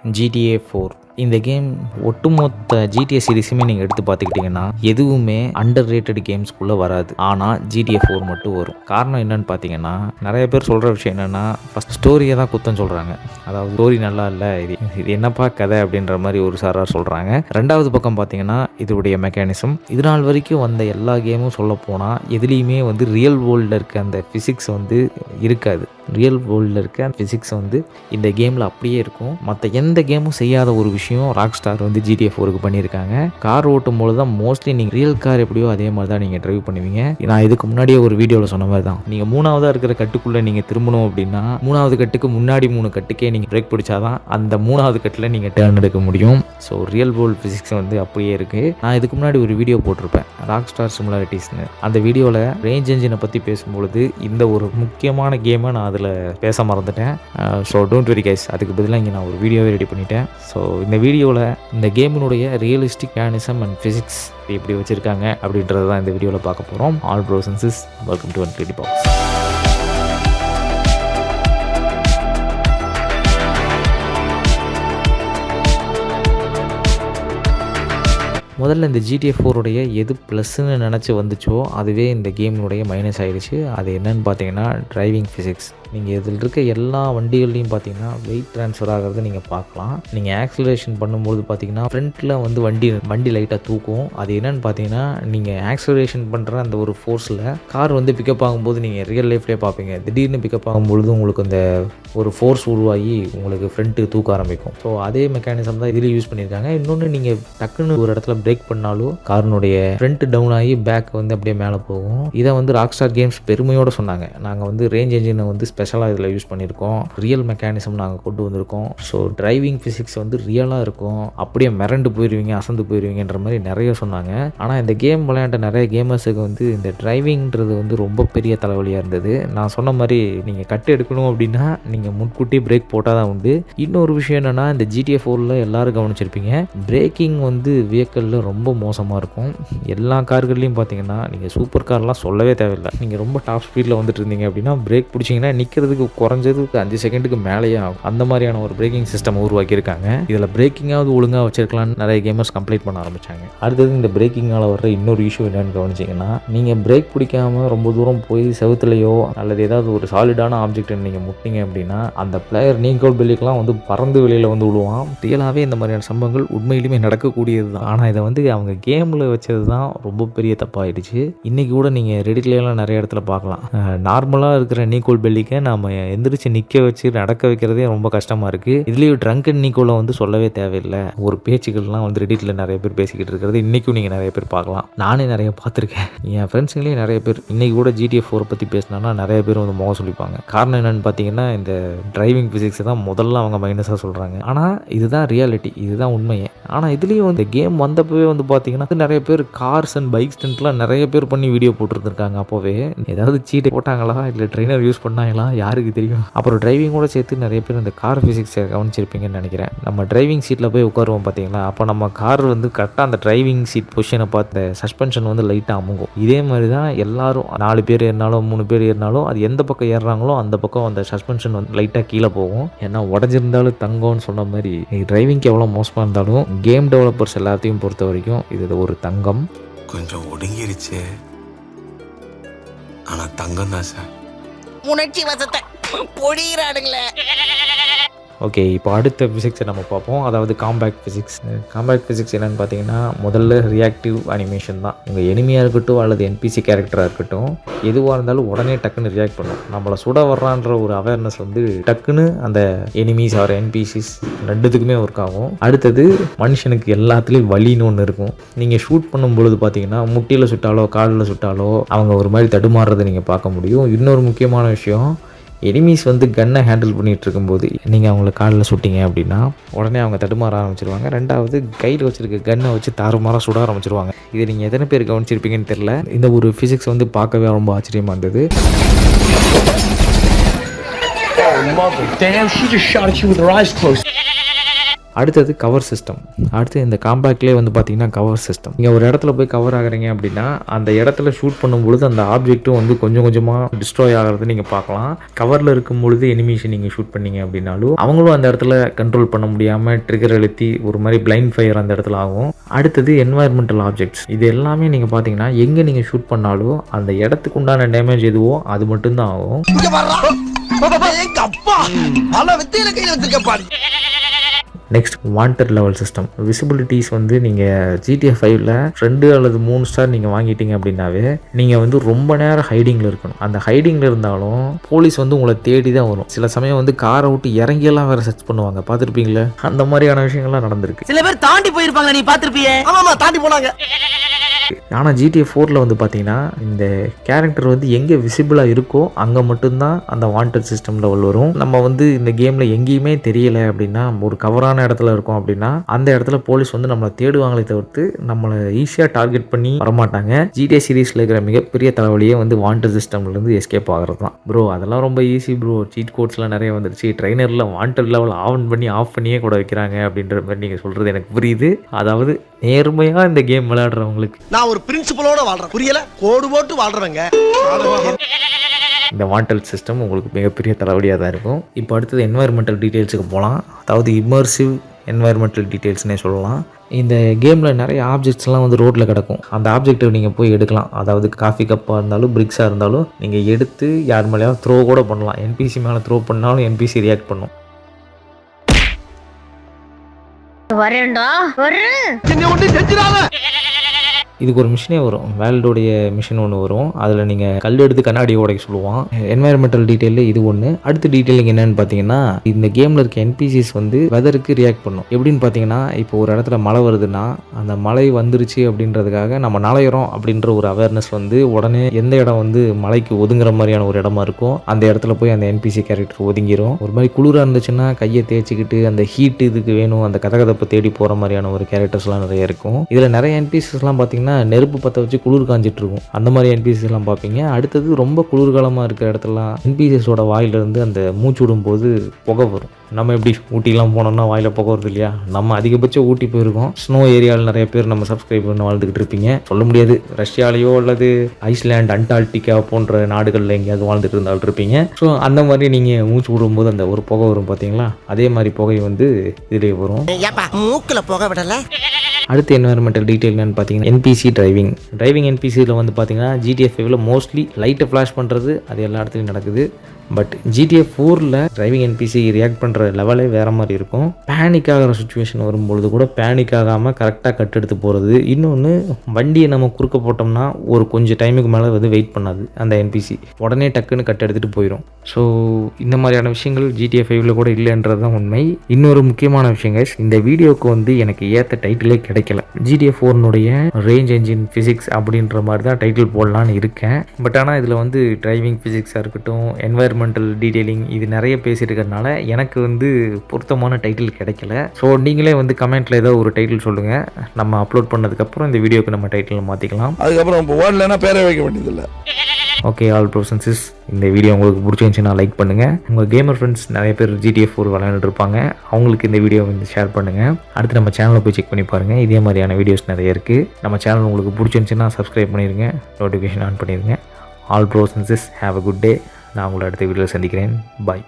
GTA 4 இந்த game ஒட்டுமொத்த GTA சீரிஸுமே நீங்கள் எடுத்து பார்த்துக்கிட்டிங்கன்னா எதுவுமே அண்டர் ரேட்டட் கேம்ஸ்குள்ளே வராது. ஆனால் GTA 4 மட்டும் வரும். காரணம் என்னன்னு பார்த்தீங்கன்னா, நிறைய பேர் சொல்கிற விஷயம் என்னென்னா, ஃபஸ்ட் ஸ்டோரியை தான் குத்தம் சொல்கிறாங்க. அதாவது ஸ்டோரி நல்லா இல்லை, இது என்னப்பா கதை அப்படின்ற மாதிரி ஒரு சாரார் சொல்கிறாங்க. ரெண்டாவது பக்கம் பார்த்தீங்கன்னா இதோடைய மெக்கானிசம். இது நாள் வரைக்கும் வந்த எல்லா கேமும் சொல்ல போனால் எதுலேயுமே ரியல் வேர்ல்டில் இருக்க அந்த ஃபிசிக்ஸ் இருக்காது. ரியல் வேர்ல்டில் இருக்க ஃபிசிக்ஸ் இந்த கேமில் அப்படியே இருக்கும். மற்ற எந்த கேமும் செய்யாத ஒரு விஷயம் ராக் ஸ்டார் GTA 4க்கு பண்ணியிருக்காங்க. கார் ஓட்டும் போது தான் மோஸ்ட்லி நீங்கள் ரியல் கார் எப்படியோ அதே மாதிரி தான் நீங்கள் ட்ரைவ் பண்ணுவீங்க. நான் இதுக்கு முன்னாடியே ஒரு வீடியோவில் சொன்ன மாதிரி தான், நீங்கள் மூணாவதாக இருக்கிற கட்டுக்குள்ளே நீங்கள் திரும்பணும் அப்படின்னா மூணாவது கட்டுக்கு முன்னாடி 3 கட்டுக்கே நீங்கள் பிரேக் பிடிச்சாதான் அந்த மூணாவது கட்டில் நீங்கள் டேர்ன் எடுக்க முடியும். ஸோ ரியல் வேர்ல்டு ஃபிசிக்ஸ் அப்படியே இருக்குது. நான் இதுக்கு முன்னாடி ஒரு வீடியோ போட்டிருப்பேன், ராக் ஸ்டார் சிமிலாரிட்டிஸ்னு. அந்த வீடியோவில் ரேஞ்ச் என்ஜினை பற்றி பேசும்பொழுது இந்த ஒரு முக்கியமான கேமை நான் அதில் பேச மறந்துட்டேன். ஸோ டோன்ட் வெரி கைஸ், அதுக்கு பதிலாக இங்கே நான் ஒரு வீடியோவே ரெடி பண்ணிட்டேன். ஸோ இந்த வீடியோவில் இந்த கேமினுடைய ரியலிஸ்டிக் மெக்கானிசம் அண்ட் ஃபிசிக்ஸ் எப்படி வச்சுருக்காங்க அப்படின்றது தான் இந்த வீடியோவில் பார்க்க போகிறோம். All bros and sis, welcome to Untidy Box. முதல்ல இந்த GTA 4 எது ப்ளஸ்ன்னு நினச்சி வந்துச்சோ அதுவே இந்த கேமினுடைய மைனஸ் ஆகிடுச்சு. அது என்னன்னு பார்த்தீங்கன்னா டிரைவிங் ஃபிசிக்ஸ். நீங்கள் இதில் இருக்க எல்லா வண்டிகள்லையும் பார்த்தீங்கன்னா வெயிட் ட்ரான்ஸ்ஃபர் ஆகிறது நீங்கள் பார்க்கலாம். நீங்கள் ஆக்ஸலரேஷன் பண்ணும்போது பார்த்தீங்கன்னா ஃப்ரண்ட்டில் வண்டி லைட்டாக தூக்கும். அது என்னென்னு பார்த்தீங்கன்னா, நீங்கள் ஆக்ஸலரேஷன் பண்ணுற அந்த ஒரு ஃபோர்ஸில் கார் பிக்கப் ஆகும்போது நீங்கள் ரியல் லைஃப்லேயே பார்ப்பீங்க, திடீர்னு பிக்கப் ஆகும்பொழுது உங்களுக்கு அந்த ஒரு ஃபோர்ஸ் உருவாகி உங்களுக்கு ஃப்ரண்ட்டு தூக்க ஆரம்பிக்கும். ஸோ அதே மெக்கானிசம் தான் இதில் யூஸ் பண்ணியிருக்காங்க. இன்னொன்று, நீங்கள் டக்குன்னு ஒரு இடத்துல பிரேக் பண்ணாலும் காரினுடைய ஃப்ரண்ட் டவுன் ஆகி பேக் அப்படியே மேலே போகும். இதை ராக் ஸ்டார் கேம்ஸ் பெருமையோடு சொன்னாங்க, நாங்கள் ரேஞ்ச் என்ஜினை ஸ்பெஷலாக இதில் யூஸ் பண்ணியிருக்கோம், ரியல் மெக்கானிசம் நாங்கள் கொண்டு வந்திருக்கோம். ஸோ டிரைவிங் ஃபிசிக்ஸ் ரியலாக இருக்கும், அப்படியே மிரண்டு போயிடுவீங்க, அசந்து போயிடுவீங்கன்ற மாதிரி நிறைய சொன்னாங்க. ஆனால் இந்த கேம் விளையாண்ட நிறைய கேமர்ஸுக்கு இந்த டிரைவிங்கிறது ரொம்ப பெரிய தலைவலியாக இருந்தது. நான் சொன்ன மாதிரி நீங்கள் கட்டு எடுக்கணும் அப்படின்னா நீங்கள் முன்கூட்டி பிரேக் போட்டால் தான் உண்டு. இன்னொரு விஷயம் என்னென்னா, இந்த GTA 4 எல்லாரும் கவனிச்சிருப்பீங்க, பிரேக்கிங் வெஹிக்கிளில் ரொம்ப மோசமாக இருக்கும். எல்லா கார்கள்லையும் பார்த்தீங்கன்னா, நீங்கள் சூப்பர் கார்லாம் சொல்லவே தேவையில்லை, நீங்கள் ரொம்ப டாப் ஸ்பீடில் இருந்தீங்க அப்படின்னா பிரேக் பிடிச்சிங்கன்னா நிற்கிறதுக்கு குறைஞ்சதுக்கு 5 செகண்டுக்கு மேலேயே ஆகும். அந்த மாதிரியான ஒரு பிரேக்கிங் சிஸ்டம் உருவாக்கியிருக்காங்க. இதில் பிரேக்கிங்காவது ஒழுங்காக வச்சிருக்கலாம்னு நிறைய கேமர்ஸ் கம்ப்ளைண்ட் பண்ண ஆரம்பித்தாங்க. அடுத்தது இந்த பிரேக்கிங்கால் வர்ற இன்னொரு இஷ்யூ என்னென்னு கவனிச்சிங்கன்னா, நீங்கள் பிரேக் பிடிக்காமல் ரொம்ப தூரம் போய் செவுத்துலையோ அல்லது ஏதாவது ஒரு சாலிடான ஆப்ஜெக்ட் நீங்கள் முட்டிங்க அப்படின்னா அந்த பிளேயர் நீங்கோல் பெல்லிக்கெலாம் பறந்து வெளியில் விழுவான். ரியலாகவே இந்த மாதிரியான சம்பவங்கள் உண்மையிலுமே நடக்கக்கூடியது தான். ஆனால் இதை அவங்க கேமில் வச்சது தான் ரொம்ப பெரிய தப்பாகிடுச்சு. இன்றைக்கி கூட நீங்கள் ரெடிட்லாம் நிறைய இடத்துல பார்க்கலாம், நார்மலாக இருக்கிற நீக்கோல் பெல்லிக்கை நாம் எந்திரிச்சு நிற்க வச்சு நடக்க வைக்கிறதே ரொம்ப கஷ்டமாக இருக்குது. இதுலேயும் ட்ரங்க் அண்ட் நீக்கோலை சொல்லவே தேவையில்லை. ஒரு பேச்சுக்கள்லாம் ரெடிட்டில் நிறைய பேர் பேசிக்கிட்டு இருக்கிறது இன்றைக்கும் நீங்கள் நிறைய பேர் பார்க்கலாம். நானே நிறைய பார்த்துருக்கேன். என் ஃப்ரெண்ட்ஸுங்களே நிறைய பேர் இன்றைக்கி கூட GTA 4 பற்றி பேசினா நிறைய பேர் முகம் சொல்லிப்பாங்க. காரணம் என்னென்னு பார்த்தீங்கன்னா, இந்த டிரைவிங் ஃபிசிக்ஸை தான் முதல்ல அவங்க மைனஸாக சொல்கிறாங்க. ஆனால் இதுதான் ரியாலிட்டி, இதுதான் உண்மையே. ஆனால் இதுலேயும் இந்த கேம் வந்தப்பவே பார்த்தீங்கன்னா நிறைய பேர் கார்ஸ் அண்ட் பைக் ஸ்டண்ட்லாம் நிறைய பேர் பண்ணி வீடியோ போட்டுருந்துருக்காங்க. அப்போவே ஏதாவது சீட்டை போட்டாங்களா இல்லை ட்ரெயினர் யூஸ் பண்ணாங்களா யாருக்கு தெரியும். அப்புறம் டிரைவிங்கோட சேர்த்து நிறைய பேர் இந்த கார் ஃபிசிக்ஸை கவனிச்சிருப்பீங்கன்னு நினைக்கிறேன். நம்ம டிரைவிங் சீட்டில் போய் உட்காருவோம் பார்த்தீங்களா, அப்போ நம்ம கார் கரெக்டாக அந்த டிரைவிங் சீட் பொசிஷனை பார்த்து சஸ்பென்ஷன் லைட்டாக அமுங்கும். இதே மாதிரி தான் எல்லாரும் 4 பேர் ஏறினாலும் 3 பேர் ஏறினாலும் அது எந்த பக்கம் ஏறுறாங்களோ அந்த பக்கம் அந்த சஸ்பென்ஷன் லைட்டாக கீழே போகும். ஏன்னா உடஞ்சிருந்தாலும் தங்கம்னு சொன்ன மாதிரி டிரைவிங்க்கு எவ்வளோ மோசமாக இருந்தாலும் கேம் டெவலப்பர்ஸ் எல்லாத்தையும் பொறுத்த வரைக்கும் இது ஒரு தங்கம். கொஞ்சம் ஒடுங்கிருச்சு, ஆனா தங்கம் தான் சார். உணர்ச்சி வசத்தை பொழியிறானுங்களே. ஓகே, இப்போ அடுத்த ஃபிசிக்ஸை நம்ம பார்ப்போம். அதாவது காம்பேக்ட் ஃபிசிக்ஸ். காம்பேக்ட் ஃபிசிக்ஸ் என்னென்னு பார்த்தீங்கன்னா, முதல்ல ரியாக்டிவ் அனிமேஷன் தான். உங்கள் எனிமியாக இருக்கட்டும் அல்லது NPC கேரக்டராக இருக்கட்டும், எதுவாக இருந்தாலும் உடனே டக்குன்னு ரியாக்ட் பண்ணும். நம்மளை சுட வர்றான்ற ஒரு அவேர்னஸ் டக்குன்னு அந்த எனிமீஸ் ஆர் NPCs ரெண்டுத்துக்குமே ஒர்க் ஆகும். அடுத்தது மனுஷனுக்கு எல்லாத்துலேயும் வலின்னு ஒன்று இருக்கும். நீங்கள் ஷூட் பண்ணும்பொழுது பார்த்தீங்கன்னா முட்டியில் சுட்டாலோ காலில் சுட்டாலோ அவங்க ஒரு மாதிரி தடுமாறுறதை நீங்கள் பார்க்க முடியும். இன்னொரு முக்கியமான விஷயம், எனிமீஸ் கன்னை ஹேண்டில் பண்ணிகிட்டு இருக்கும்போது நீங்கள் அவங்கள காலில் சுட்டிங்க அப்படின்னா உடனே அவங்க தடுமாற ஆரம்பிச்சிருவாங்க. ரெண்டாவது, கையில் வச்சுருக்க கன்னை வச்சு தாறுமாறாக சுட ஆரம்பிச்சிருவாங்க. இது நீங்கள் எத்தனை பேர் கவனிச்சிருப்பீங்கன்னு தெரில. இந்த ஒரு ஃபிசிக்ஸ் பார்க்கவே ரொம்ப ஆச்சரியமாக இருந்தது. அடுத்தது கவர் சிஸ்டம். அடுத்து இந்த காம்பேக்ட்லேயே வந்து பார்த்தீங்கன்னா கவர் சிஸ்டம். நீங்கள் ஒரு இடத்துல போய் கவர் ஆகுறீங்க அப்படின்னா அந்த இடத்துல ஷூட் பண்ணும்பொழுது அந்த ஆப்ஜெக்ட்டும் வந்து கொஞ்சம் கொஞ்சமாக டிஸ்ட்ராய் ஆகிறது நீங்கள் பார்க்கலாம். கவரில் இருக்கும் பொழுது எனிமேஷன் நீங்கள் ஷூட் பண்ணீங்க அப்படின்னாலும் அவங்களும் அந்த இடத்துல கண்ட்ரோல் பண்ண முடியாமல் ட்ரிகர் அழுத்தி ஒரு மாதிரி பிளைண்ட் ஃபயர் அந்த இடத்துல ஆகும். அடுத்தது என்வாயர்மெண்டல் ஆப்ஜெக்ட்ஸ். இது எல்லாமே நீங்கள் பார்த்தீங்கன்னா எங்கே நீங்கள் ஷூட் பண்ணாலும் அந்த இடத்துக்கு உண்டான டேமேஜ் எதுவோ அது மட்டும்தான் ஆகும். Next wanted level system. Visibilities வந்து நீங்கள் GTA 5ல் 2 அல்லது 3 ஸ்டார் நீங்கள் வாங்கிட்டீங்க அப்படின்னாவே நீங்கள் வந்து ரொம்ப நேரம் ஹைடிங்கில் இருக்கணும். அந்த ஹைடிங்கில் இருந்தாலும் போலீஸ் வந்து உங்களை தேடி தான் வரும். சில சமயம் வந்து காரை விட்டு இறங்கியெல்லாம் வேறு சர்ச் பண்ணுவாங்க, பார்த்துருப்பீங்களே. அந்த மாதிரியான விஷயங்கள்லாம் நடந்திருக்கு. சில பேர் தாண்டி போயிருப்பாங்க, நீ பார்த்திருப்பியே. ஆமாமா, தாண்டி போனாங்க. ஆனால் GTA 4ல் வந்து பார்த்தீங்கன்னா இந்த கேரக்டர் வந்து எங்கே விசிபிளாக இருக்கோ அங்கே மட்டும்தான் அந்த வாண்டட் சிஸ்டம் லெவல் வரும். நம்ம வந்து இந்த கேமில் எங்கேயுமே தெரியலை அப்படின்னா, ஒரு கவரான இடத்துல இருக்கோம் அப்படின்னா அந்த இடத்துல போலீஸ் வந்து நம்மளை தேடுவாங்களே தவிர்த்து நம்மளை ஈஸியாக டார்கெட் பண்ணி வரமாட்டாங்க. GTA சீரீஸில் இருக்கிற மிகப்பெரிய தலைவலியே வந்து வாண்டட் சிஸ்டம்லேருந்து எஸ்கேப் ஆகிறது தான். ப்ரோ அதெல்லாம் ரொம்ப ஈஸி ப்ரோ, சீட் கோட்ஸ்லாம் நிறைய வந்துருச்சு, ட்ரைனரில் வாண்டட் லெவல் ஆன் பண்ணி ஆஃப் பண்ணியே கூட வைக்கிறாங்க அப்படின்ற மாதிரி நீங்கள் சொல்கிறது எனக்கு புரியுது. அதாவது நேர்மையாக இந்த கேம் விளையாடுறவங்களுக்கு. நான் ஒரு பிரின்சிபலோட வாழ்றேன், புரியல, கோடு போட்டு வாழ்றவங்க. இந்த வாண்டட் சிஸ்டம் உங்களுக்கு மிகப்பெரிய தலைவலியாக தான் இருக்கும். இப்போ அடுத்தது என்வாயர்மெண்டல் டீட்டெயில்ஸுக்கு போகலாம். அதாவது இம்மர்சிவ் என்வாயர்மெண்டல் டீட்டெயில்ஸ்னே சொல்லலாம். இந்த கேமில் நிறைய ஆப்ஜெக்ட்ஸ்லாம் வந்து ரோட்டில் கிடக்கும். அந்த ஆப்ஜெக்ட்டை நீங்கள் போய் எடுக்கலாம். அதாவது காஃபி கப்பாக இருந்தாலும் பிரிக்ஸாக இருந்தாலும் நீங்கள் எடுத்து யார் மேலேயாவது த்ரோ கூட பண்ணலாம். NPC மேலே த்ரோ பண்ணாலும் NPC ரியாக்ட் பண்ணும். வரேன்டா வரேன். இதுக்கு ஒரு மிஷினே வரும், வேல்டோடைய மிஷின் ஒன்று வரும். அதில் நீங்கள் கல் எடுத்து கண்ணாடி உடைக்க சொல்லுவான். என்வாயர்மெண்டல் டீட்டெயிலில் இது ஒன்று. அடுத்த டீட்டெயிலிங் என்னன்னு பார்த்தீங்கன்னா, இந்த கேமில் இருக்க NPCs வந்து வெதருக்கு ரியாக்ட் பண்ணும். எப்படின்னு பார்த்தீங்கன்னா, இப்போ ஒரு இடத்துல மழை வருதுன்னா அந்த மழை வந்துருச்சு அப்படின்றதுக்காக நம்ம நனையிறோம் அப்படின்ற ஒரு அவேர்னஸ் வந்து உடனே எந்த இடம் வந்து மழைக்கு ஒதுங்குற மாதிரியான ஒரு இடமா இருக்கும் அந்த இடத்துல போய் அந்த NPC கேரக்டர் ஒதுங்கிரும். ஒரு மாதிரி குளிராக இருந்துச்சுன்னா கையை தேய்ச்சிக்கிட்டு அந்த ஹீட் இதுக்கு வேணும் அந்த கதகதப்பை தேடி போகிற மாதிரியான ஒரு கேரக்டர்ஸ்லாம் நிறைய இருக்கும். இதில் நிறைய NPCஸ்லாம் பார்த்தீங்கன்னா நெருப்பு பற்ற வச்சு குளிர் காஞ்சிட்டு இருக்கும். அந்த மாதிரி NPCs எல்லாம் பார்ப்பீங்க. அடுத்தது ரொம்ப குளிர்காலமாக இருக்கிற இடத்துலலாம் NPCஸோட வாயிலிருந்து அந்த மூச்சு விடும்போது புகை வரும். நம்ம எப்படி ஊட்டிலாம் போனோம்னா வாயில் புகை வருது இல்லையா, நம்ம அதிகபட்சம் ஊட்டி போயிருக்கோம். ஸ்னோ ஏரியாவில் நிறைய பேர் நம்ம சப்ஸ்கிரைப் பண்ணி வாழ்ந்துக்கிட்டு இருப்பீங்க. சொல்ல முடியாது, ரஷ்யாலேயோ அல்லது ஐஸ்லாண்ட் அண்டார்டிகா போன்ற நாடுகளில் எங்கேயாவது வாழ்ந்துட்டு இருந்தாலும் இருப்பீங்க. ஸோ அந்த மாதிரி நீங்கள் மூச்சு விடும்போது அந்த ஒரு புகை வரும் பார்த்தீங்களா, அதே மாதிரி புகை வந்து இதிலே வரும். மூக்கில் புகை விடல. அடுத்து என்வாயர்மெண்டல் டீட்டெயில் என்னன்னு பார்த்தீங்கன்னா NPC டிரைவிங் NPCயில் வந்து பார்த்தீங்கன்னா GTA 5ல் மோஸ்ட்லி லைட்டை ஃப்ளாஷ் பண்ணுறது அது எல்லா இடத்துலையும் நடக்குது. பட் GTA 4ல் டிரைவிங் NPC ரியாக்ட் பண்ணுற லெவலே வேறு மாதிரி இருக்கும். பேனிக் ஆகிற சுச்சுவேஷன் வரும்பொழுது கூட பேனிக் ஆகாமல் கரெக்டாக கட் எடுத்து போகிறது. இன்னொன்று, வண்டியை நம்ம குறுக்க போட்டோம்னா ஒரு கொஞ்சம் டைமுக்கு மேலே வந்து வெயிட் பண்ணாது அந்த NPC, உடனே டக்குன்னு கட் எடுத்துகிட்டு போயிடும். ஸோ இந்த மாதிரியான விஷயங்கள் GTA 5ல் கூட இல்லைன்றது தான் உண்மை. இன்னொரு முக்கியமான விஷயங்க, இந்த வீடியோவுக்கு வந்து எனக்கு ஏற்ற டைட்டிலே கிடைக்கல. GTA 4னுடைய ரேஞ்ச் என்ஜின் ஃபிசிக்ஸ் அப்படின்ற மாதிரி தான் டைட்டில் போடலான்னு இருக்கேன். பட் ஆனால் இதில் வந்து டிரைவிங் ஃபிசிக்ஸாக இருக்கட்டும், என்வாயர்மெண்டல் டீட்டெயிலிங், இது நிறைய பேசியிருக்கிறதுனால எனக்கு வந்து பொருத்தமான டைட்டில் கிடைக்கல. ஸோ நீங்களே வந்து கமெண்ட்டில் ஏதோ ஒரு டைட்டில் சொல்லுங்கள். நம்ம அப்லோட் பண்ணதுக்கப்புறம் இந்த வீடியோக்கு நம்ம டைட்டில் மாற்றிக்கலாம். அதுக்கப்புறம் இப்போ வேர்ட்லன்னா பேரை வைக்க வேண்டியதில்லை. ஓகே ஆல் ப்ரோசன்ஸஸ், இந்த வீடியோ உங்களுக்கு பிடிச்சிருந்துச்சுன்னா லைக் பண்ணுங்கள். உங்கள் கேமர் ஃப்ரெண்ட்ஸ் நிறைய பேர் GTA 4 விளையாண்டுட்டு இருப்பாங்க, அவங்களுக்கு இந்த வீடியோ வந்து ஷேர் பண்ணுங்கள். அடுத்து நம்ம சேனலில் போய் செக் பண்ணி பாருங்கள், இதே மாதிரியான வீடியோஸ் நிறைய இருக்குது. நம்ம சேனல் உங்களுக்கு பிடிச்சிருந்துச்சுன்னா சப்ஸ்கிரைப் பண்ணிடுங்க, நோட்டிஃபிகேஷன் ஆன் பண்ணிடுங்க. All bros and sis, have a good day. நான் உங்களை அடுத்த வீடியோவில் சந்திக்கிறேன். பாய்.